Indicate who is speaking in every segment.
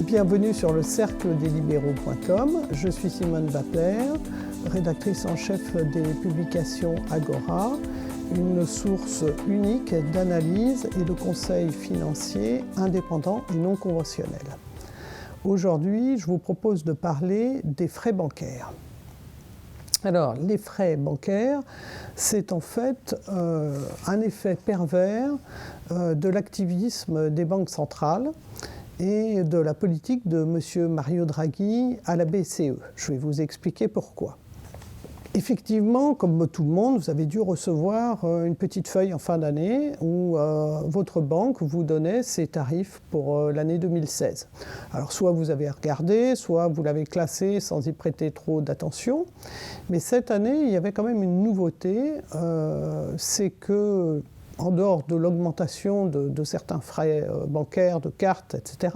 Speaker 1: Bienvenue sur le cercledesliberaux.com. Je suis Simone Bapler, rédactrice en chef des publications Agora, une source unique d'analyse et de conseils financiers indépendants et non conventionnels. Aujourd'hui, je vous propose de parler des frais bancaires. Alors, les frais bancaires, c'est en fait un effet pervers de l'activisme des banques centrales et de la politique de M. Mario Draghi à la BCE. Je vais vous expliquer pourquoi. Effectivement, comme tout le monde, vous avez dû recevoir une petite feuille en fin d'année où votre banque vous donnait ses tarifs pour l'année 2016. Alors soit vous avez regardé, soit vous l'avez classé sans y prêter trop d'attention. Mais cette année, il y avait quand même une nouveauté, c'est que en dehors de l'augmentation de certains frais bancaires, de cartes, etc.,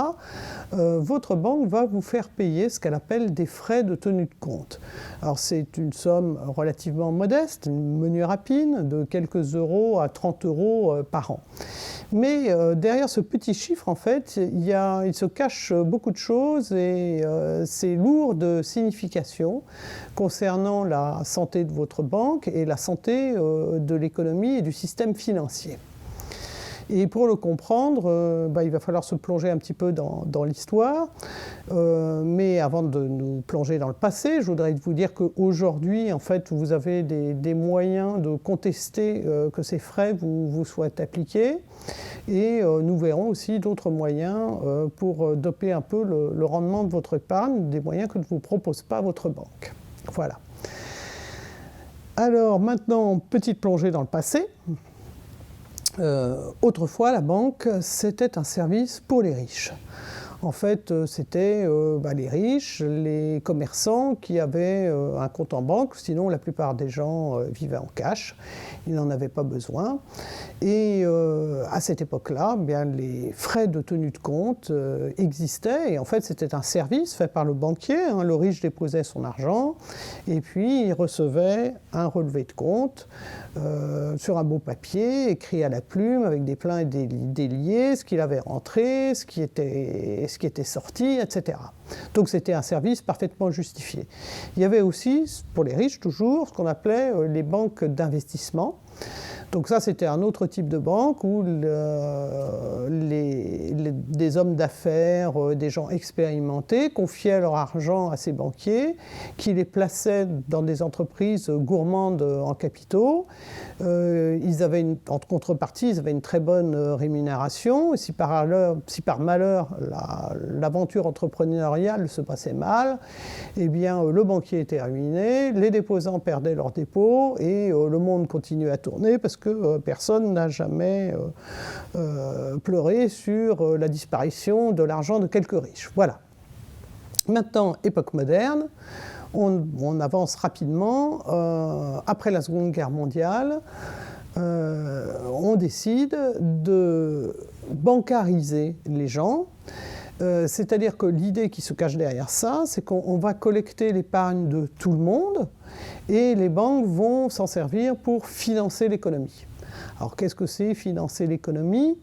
Speaker 1: votre banque va vous faire payer ce qu'elle appelle des frais de tenue de compte. Alors c'est une somme relativement modeste, une menu rapide, de quelques euros à 30 euros par an. Mais derrière ce petit chiffre, en fait, il se cache beaucoup de choses et c'est lourd de signification concernant la santé de votre banque et la santé de l'économie et du système financier. Et pour le comprendre, il va falloir se plonger un petit peu dans l'histoire. Mais avant de nous plonger dans le passé, je voudrais vous dire qu'aujourd'hui, en fait, vous avez des moyens de contester que ces frais vous soient appliqués. Et nous verrons aussi d'autres moyens pour doper un peu le rendement de votre épargne, des moyens que ne vous propose pas votre banque. Voilà. Alors maintenant, petite plongée dans le passé. Autrefois, la banque, c'était un service pour les riches. En fait, c'était les riches, les commerçants qui avaient un compte en banque, sinon la plupart des gens vivaient en cash, ils n'en avaient pas besoin. Et à cette époque-là, les frais de tenue de compte existaient, et en fait c'était un service fait par le banquier. Le riche déposait son argent, et puis il recevait un relevé de compte sur un beau papier, écrit à la plume, avec des pleins et des déliés, ce qu'il avait rentré, ce qui était sorti, etc. Donc c'était un service parfaitement justifié. Il y avait aussi, pour les riches toujours, ce qu'on appelait les banques d'investissement. Donc ça, c'était un autre type de banque où des hommes d'affaires, des gens expérimentés, confiaient leur argent à ces banquiers, qui les plaçaient dans des entreprises gourmandes en capitaux. En contrepartie, ils avaient une très bonne rémunération. Et si par malheur, l'aventure entrepreneuriale se passait mal, eh bien, le banquier était ruiné, les déposants perdaient leurs dépôts et le monde continuait à tourner parce que personne n'a jamais pleuré sur la disparition de l'argent de quelques riches. Voilà. Maintenant, époque moderne, on avance rapidement. Après la Seconde Guerre mondiale, on décide de bancariser les gens. C'est-à-dire que l'idée qui se cache derrière ça, c'est qu'on va collecter l'épargne de tout le monde et les banques vont s'en servir pour financer l'économie. Alors qu'est-ce que c'est financer l'économie ?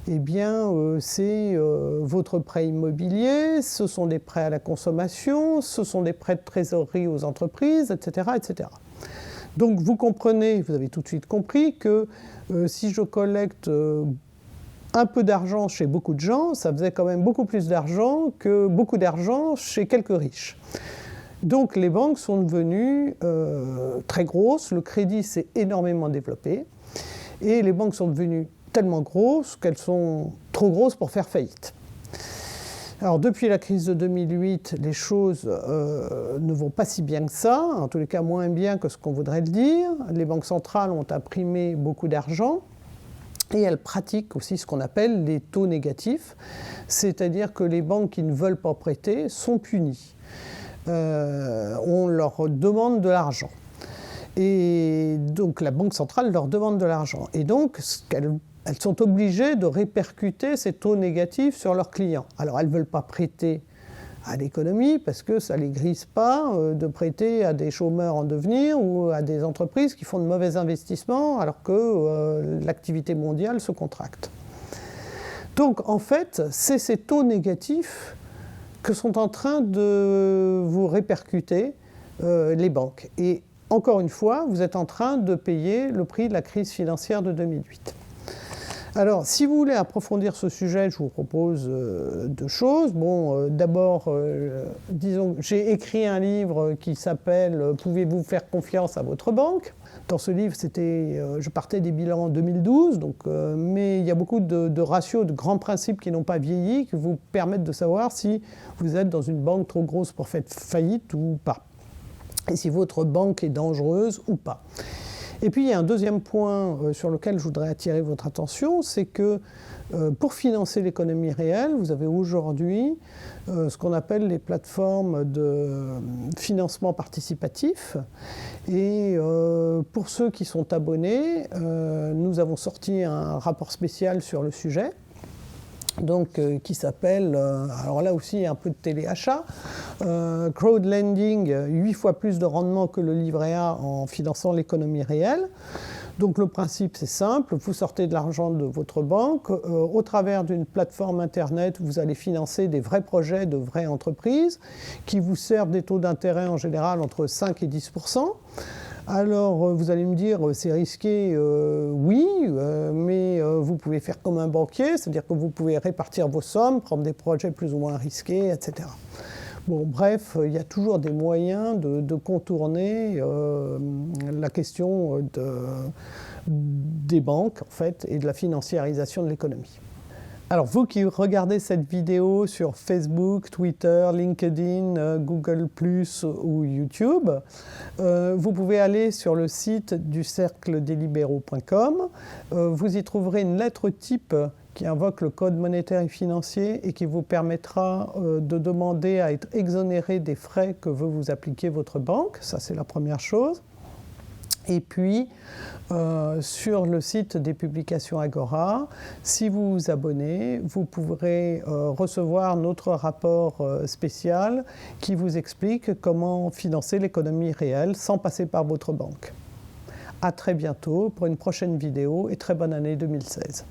Speaker 1: Eh bien, c'est votre prêt immobilier, ce sont des prêts à la consommation, ce sont des prêts de trésorerie aux entreprises, etc., etc. Donc vous comprenez, vous avez tout de suite compris que si je collecte un peu d'argent chez beaucoup de gens, ça faisait quand même beaucoup plus d'argent que beaucoup d'argent chez quelques riches. Donc les banques sont devenues très grosses, le crédit s'est énormément développé, et les banques sont devenues tellement grosses qu'elles sont trop grosses pour faire faillite. Alors depuis la crise de 2008, les choses ne vont pas si bien que ça, en tous les cas moins bien que ce qu'on voudrait le dire. Les banques centrales ont imprimé beaucoup d'argent, et elles pratiquent aussi ce qu'on appelle les taux négatifs, c'est-à-dire que les banques qui ne veulent pas prêter sont punies. On leur demande de l'argent. Et donc la Banque centrale leur demande de l'argent. Et donc elles sont obligées de répercuter ces taux négatifs sur leurs clients. Alors elles ne veulent pas prêter à l'économie parce que ça ne les grise pas de prêter à des chômeurs en devenir ou à des entreprises qui font de mauvais investissements alors que l'activité mondiale se contracte. Donc en fait, c'est ces taux négatifs que sont en train de vous répercuter les banques. Et encore une fois, vous êtes en train de payer le prix de la crise financière de 2008. Alors, si vous voulez approfondir ce sujet, je vous propose deux choses. Bon, d'abord, disons, j'ai écrit un livre qui s'appelle « Pouvez-vous faire confiance à votre banque ?» Dans ce livre, je partais des bilans en 2012, mais il y a beaucoup de ratios, de grands principes qui n'ont pas vieilli, qui vous permettent de savoir si vous êtes dans une banque trop grosse pour faire faillite ou pas, et si votre banque est dangereuse ou pas. Et puis, il y a un deuxième point sur lequel je voudrais attirer votre attention, c'est que pour financer l'économie réelle, vous avez aujourd'hui ce qu'on appelle les plateformes de financement participatif. Et pour ceux qui sont abonnés, nous avons sorti un rapport spécial sur le sujet. Donc, qui s'appelle, alors là aussi un peu de téléachat, Crowdlending, 8 fois plus de rendement que le livret A en finançant l'économie réelle. Donc le principe c'est simple, vous sortez de l'argent de votre banque, au travers d'une plateforme internet, vous allez financer des vrais projets de vraies entreprises qui vous servent des taux d'intérêt en général entre 5 et 10%. Alors, vous allez me dire, c'est risqué, oui, mais vous pouvez faire comme un banquier, c'est-à-dire que vous pouvez répartir vos sommes, prendre des projets plus ou moins risqués, etc. Bon, bref, il y a toujours des moyens de contourner la question des banques, en fait, et de la financiarisation de l'économie. Alors, vous qui regardez cette vidéo sur Facebook, Twitter, LinkedIn, Google+, ou YouTube, vous pouvez aller sur le site du cercledelibéraux.com. Vous y trouverez une lettre type qui invoque le code monétaire et financier et qui vous permettra de demander à être exonéré des frais que veut vous appliquer votre banque. Ça, c'est la première chose. Et puis, sur le site des publications Agora, si vous vous abonnez, vous pourrez recevoir notre rapport spécial qui vous explique comment financer l'économie réelle sans passer par votre banque. À très bientôt pour une prochaine vidéo et très bonne année 2016.